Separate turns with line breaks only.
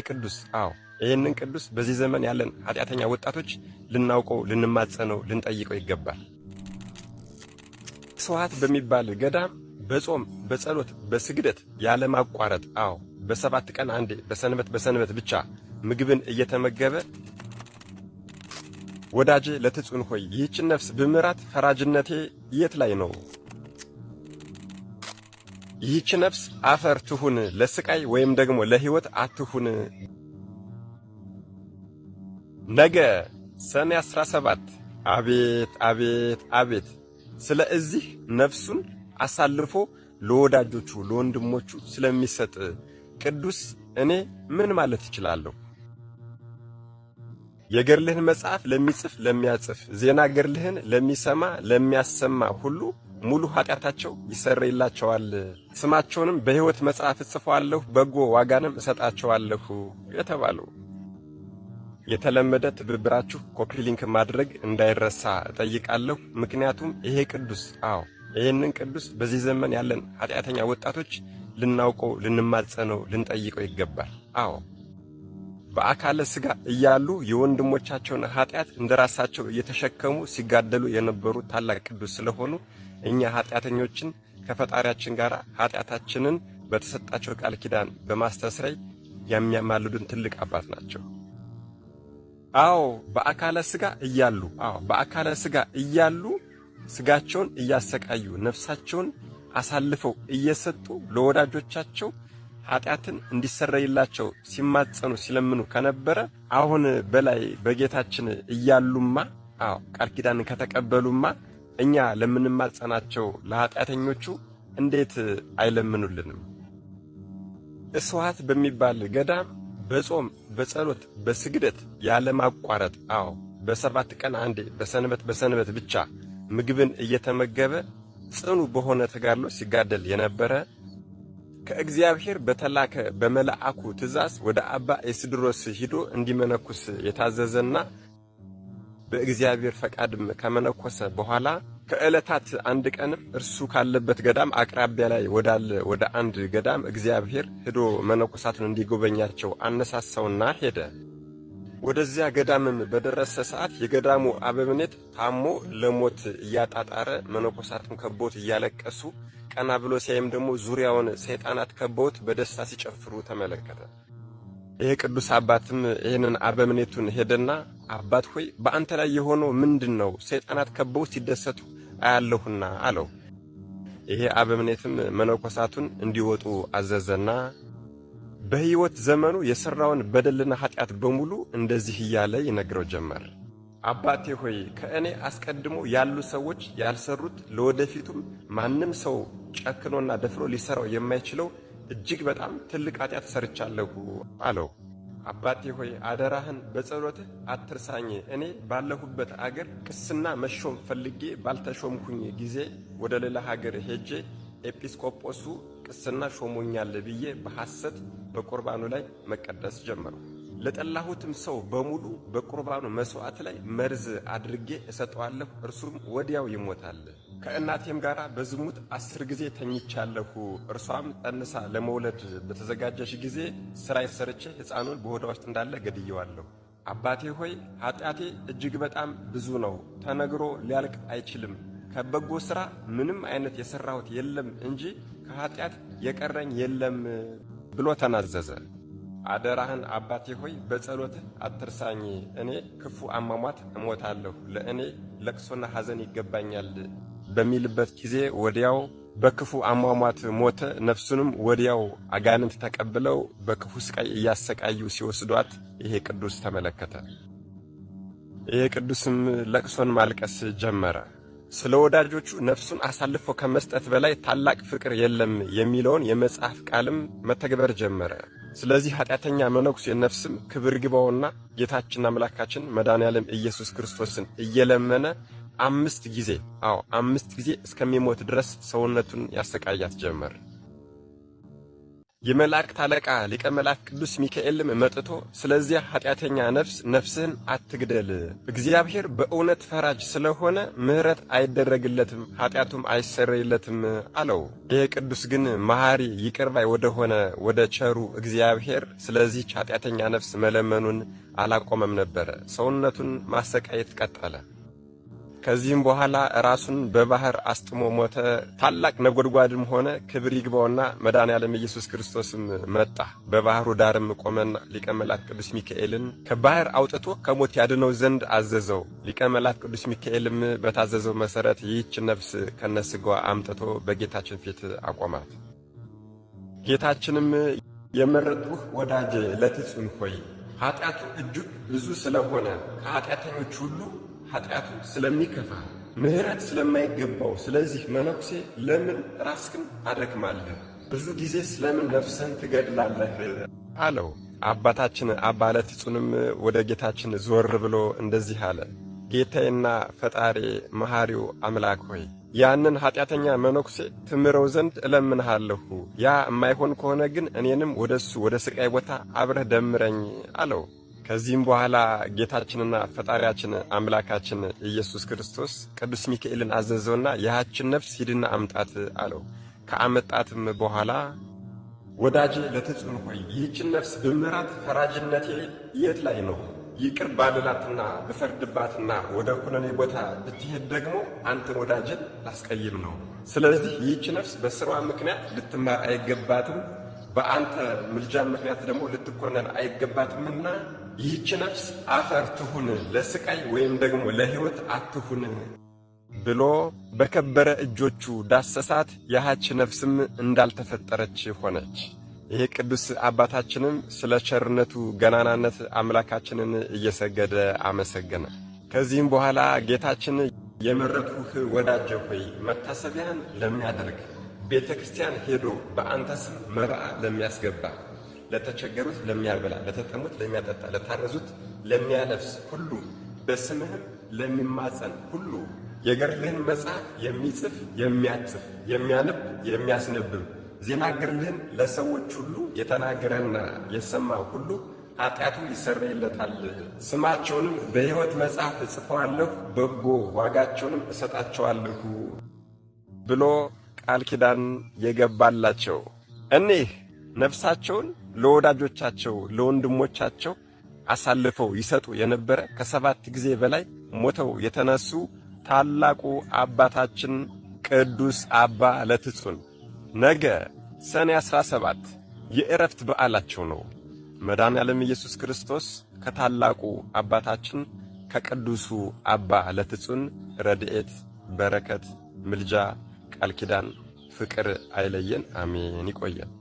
ቅዱስ ይህንን ቅዱስ በዚህ ዘመን ያለን ኃጢአተኛ ወጣቶች ልናውቀው፣ ልንማጸነው፣ ልንጠይቀው ይገባል። ስዋዕት በሚባል ገዳም በጾም በጸሎት በስግደት ያለማቋረጥ በ7 ቀን አንዴ በሰንበት ብቻ ምግብን እየተመገበ ወዳጄ ለትጹን ሆይ ይህችን ነፍስ ብምራት ፈራጅነቴ የት ላይ ነው? ይህች ነፍስ አፈር ትሁን ለስቃይ ወይም ደግሞ ለሕይወት አትሁን። ነገ ሰኔ 17 አቤት አቤት አቤት ስለዚህ ነፍሱን አሳልፎ ለወዳጆቹ ለወንድሞቹ ስለሚሰጥ ቅዱስ እኔ ምን ማለት እችላለሁ? የገድልህን መጽሐፍ ለሚጽፍ ለሚያጽፍ፣ ዜና ገድልህን ለሚሰማ ለሚያሰማ ሁሉ ሙሉ ኃጢአታቸው ይሰረይላቸዋል። ስማቸውንም በሕይወት መጽሐፍ እጽፈዋለሁ፣ በጎ ዋጋንም እሰጣቸዋለሁ የተባለው የተለመደ ትብብራችሁ ኮፒ ሊንክ ማድረግ እንዳይረሳ እጠይቃለሁ። ምክንያቱም ይሄ ቅዱስ ይህንን ቅዱስ በዚህ ዘመን ያለን ኃጢአተኛ ወጣቶች ልናውቀው፣ ልንማጸነው፣ ልንጠይቀው ይገባል። በአካለ ሥጋ እያሉ የወንድሞቻቸውን ኃጢአት እንደራሳቸው እየተሸከሙ ሲጋደሉ የነበሩ ታላቅ ቅዱስ ስለሆኑ እኛ ኃጢአተኞችን ከፈጣሪያችን ጋር ኃጢአታችንን በተሰጣቸው ቃል ኪዳን በማስተስረይ የሚያማልዱን ትልቅ አባት ናቸው። በአካለ ሥጋ እያሉ ሥጋቸውን እያሰቃዩ ነፍሳቸውን አሳልፈው እየሰጡ ለወዳጆቻቸው ኃጢአትን እንዲሰረይላቸው ሲማጸኑ ሲለምኑ ከነበረ አሁን በላይ በጌታችን እያሉማ ቃል ኪዳን ከተቀበሉማ እኛ ለምንማጸናቸው ለኃጢአተኞቹ እንዴት አይለምኑልንም? ስዋዕት በሚባል ገዳም በጾም በጸሎት በስግደት ያለማቋረጥ በ7 ቀን አንዴ በሰንበት ብቻ ምግብን እየተመገበ ጽኑ በሆነ ተጋድሎ ሲጋደል የነበረ ከእግዚአብሔር በተላከ በመልአኩ ትእዛዝ ወደ አባ ኤስድሮስ ሂዶ እንዲመነኩስ የታዘዘና በእግዚአብሔር ፈቃድም ከመነኮሰ በኋላ ከዕለታት አንድ ቀንም እርሱ ካለበት ገዳም አቅራቢያ ላይ ወደ አንድ ገዳም እግዚአብሔር ሂዶ መነኮሳቱን እንዲጎበኛቸው አነሳሳውና ሄደ። ወደዚያ ገዳምም በደረሰ ሰዓት የገዳሙ አበምኔት ታሞ ለሞት እያጣጣረ መነኮሳቱን ከቦት እያለቀሱ ቀና ብሎ ሲያይም ደግሞ ዙሪያውን ሰይጣናት ከበውት በደስታ ሲጨፍሩ ተመለከተ። ይሄ ቅዱስ አባትም ይሄንን አበምኔቱን ሄደና አባት ሆይ በአንተ ላይ የሆነው ምንድነው? ሰይጣናት ከበውት ሲደሰቱ አያለሁና አለው። ይሄ አበምኔትም መነኮሳቱን እንዲወጡ አዘዘና በሕይወት ዘመኑ የሠራውን በደልና ኃጢአት በሙሉ እንደዚህ እያለ ይነግረው ጀመር። አባቴ ሆይ ከእኔ አስቀድሞ ያሉ ሰዎች ያልሰሩት ለወደፊቱም ማንም ሰው ጨክኖና ደፍሮ ሊሰራው የማይችለው እጅግ በጣም ትልቅ ኃጢአት ሰርቻለሁ አለው። አባቴ ሆይ አደራህን በጸሎትህ አትርሳኝ። እኔ ባለሁበት አገር ቅስና መሾም ፈልጌ ባልተሾምኩኝ ጊዜ ወደ ሌላ ሀገር ሄጄ ኤጲስቆጶሱ ቅስና ሾሞኛል ብዬ በሐሰት በቁርባኑ ላይ መቀደስ ጀመርኩ። ለጠላሁትም ሰው በሙሉ በቁርባኑ መስዋዕት ላይ መርዝ አድርጌ እሰጠዋለሁ፣ እርሱም ወዲያው ይሞታል። ከእናቴም ጋር በዝሙት 10 ጊዜ ተኝቻለሁ። እርሷም ጠንሳ ለመውለድ በተዘጋጀች ጊዜ ሥራይ ሰርቼ ሕፃኑን በሆዷ ውስጥ እንዳለ ገድየዋለሁ። አባቴ ሆይ ኃጢአቴ እጅግ በጣም ብዙ ነው፣ ተነግሮ ሊያልቅ አይችልም። ከበጎ ሥራ ምንም አይነት የሠራሁት የለም እንጂ ከኃጢአት የቀረኝ የለም ብሎ ተናዘዘ። አደራህን አባቴ ሆይ በጸሎትህ አትርሳኝ። እኔ ክፉ አሟሟት እሞታለሁ፣ ለእኔ ለቅሶና ሐዘን ይገባኛል በሚልበት ጊዜ ወዲያው በክፉ አሟሟት ሞተ። ነፍሱንም ወዲያው አጋንንት ተቀብለው በክፉ ስቃይ እያሰቃዩ ሲወስዷት ይሄ ቅዱስ ተመለከተ። ይሄ ቅዱስም ለቅሶን ማልቀስ ጀመረ። ስለ ወዳጆቹ ነፍሱን አሳልፎ ከመስጠት በላይ ታላቅ ፍቅር የለም የሚለውን የመጽሐፍ ቃልም መተግበር ጀመረ። ስለዚህ ኃጢአተኛ መነኩሴ ነፍስም ክብር ግባውና ጌታችን አምላካችን መድኃኔዓለም ኢየሱስ ክርስቶስን እየለመነ 5 ጊዜ እስከሚሞት ድረስ ሰውነቱን ያሰቃያት ጀመር። የመላእክት አለቃ ሊቀ መላእክት ቅዱስ ሚካኤልም መጥቶ ስለዚያ ኃጢአተኛ ነፍስህን አትግደል፣ እግዚአብሔር በእውነት ፈራጅ ስለሆነ ምሕረት አይደረግለትም፣ ኃጢአቱም አይሰረይለትም አለው። ይህ ቅዱስ ግን መሐሪ ይቅር ባይ ወደሆነ ወደ ቸሩ እግዚአብሔር ስለዚህች ኃጢአተኛ ነፍስ መለመኑን አላቆመም ነበር። ሰውነቱን ማሰቃየት ቀጠለ። ከዚህም በኋላ ራሱን በባህር አስጥሞ ሞተ። ታላቅ ነጎድጓድም ሆነ። ክብር ይግባውና መድኃኔዓለም ኢየሱስ ክርስቶስም መጣ። በባህሩ ዳርም ቆመና ሊቀ መላእክት ቅዱስ ሚካኤልን ከባህር አውጥቶ ከሞት ያድነው ዘንድ አዘዘው። ሊቀ መላእክት ቅዱስ ሚካኤልም በታዘዘው መሰረት ይህች ነፍስ ከነስጋዋ አምጥቶ በጌታችን ፊት አቆማት። ጌታችንም የመረጥሁህ ወዳጄ ለትጹን ሆይ ኃጢአቱ እጅግ ብዙ ስለሆነ ከኃጢአተኞች ሁሉ ኃጢአቱ ስለሚከፋ ምሕረት ስለማይገባው ስለዚህ መነኩሴ ለምን ራስህን አደክማለህ? ብዙ ጊዜ ስለምን ነፍስህን ትገድላለህ? አለው። አባታችን አባ ለትጹንም ወደ ጌታችን ዞር ብሎ እንደዚህ አለ። ጌታዬና ፈጣሪ መሐሪው አምላክ ሆይ ያንን ኃጢአተኛ መነኩሴ ትምረው ዘንድ እለምንሃለሁ። ያ የማይሆን ከሆነ ግን እኔንም ወደሱ ወደ ስቃይ ቦታ አብረህ ደምረኝ አለው። ከዚህም በኋላ ጌታችንና ፈጣሪያችን አምላካችን ኢየሱስ ክርስቶስ ቅዱስ ሚካኤልን አዘዘውና ያችን ነፍስ ሂድና አምጣት አለው። ከአመጣትም በኋላ ወዳጄ ለትጹን ሆይ ይህችን ነፍስ ብምራት ፈራጅነቴ የት ላይ ነው? ይቅር ባልላትና ብፈርድባትና ወደ ኩነኔ ቦታ ብትሄድ ደግሞ አንተን ወዳጅን ላስቀይም ነው። ስለዚህ ይህች ነፍስ በስሯ ምክንያት ልትማር አይገባትም፣ በአንተ ምልጃ ምክንያት ደግሞ ልትኮነን አይገባትምና ይህች ነፍስ አፈር ትሁን፣ ለስቃይ ወይም ደግሞ ለሕይወት አትሁን ብሎ በከበረ እጆቹ ዳሰሳት። ያች ነፍስም እንዳልተፈጠረች ሆነች። ይሄ ቅዱስ አባታችንም ስለ ቸርነቱ ገናናነት አምላካችንን እየሰገደ አመሰገነ። ከዚህም በኋላ ጌታችን የመረጥሁህ ወዳጄ ሆይ መታሰቢያን ለሚያደርግ ቤተ ክርስቲያን ሄዶ በአንተ ስም መባዓ ለሚያስገባ፣ ለተቸገሩት ለሚያበላ፣ ለተጠሙት ለሚያጠጣ፣ ለታረዙት ለሚያለብስ ሁሉ በስምህም ለሚማጸን ሁሉ የገድልህን መጽሐፍ የሚጽፍ የሚያጽፍ የሚያነብ የሚያስነብብ ዜና ገድልህን ለሰዎች ሁሉ የተናገረና የሰማ ሁሉ ኃጢአቱ ይሰረይለታል። ስማቸውንም በሕይወት መጽሐፍ እጽፈዋለሁ፣ በጎ ዋጋቸውንም እሰጣቸዋለሁ ብሎ ቃል ኪዳን የገባላቸው እኒህ ነፍሳቸውን ለወዳጆቻቸው ለወንድሞቻቸው አሳልፈው ይሰጡ የነበረ ከ7 ጊዜ በላይ ሞተው የተነሱ ታላቁ አባታችን ቅዱስ አባ ለትጹን ነገ ሰኔ 17 የዕረፍት በዓላቸው ነው። መድኃኔዓለም ኢየሱስ ክርስቶስ ከታላቁ አባታችን ከቅዱሱ አባ ለትጹን ረድኤት፣ በረከት፣ ምልጃ፣ ቃል ኪዳን፣ ፍቅር አይለየን። አሜን። ይቆየን።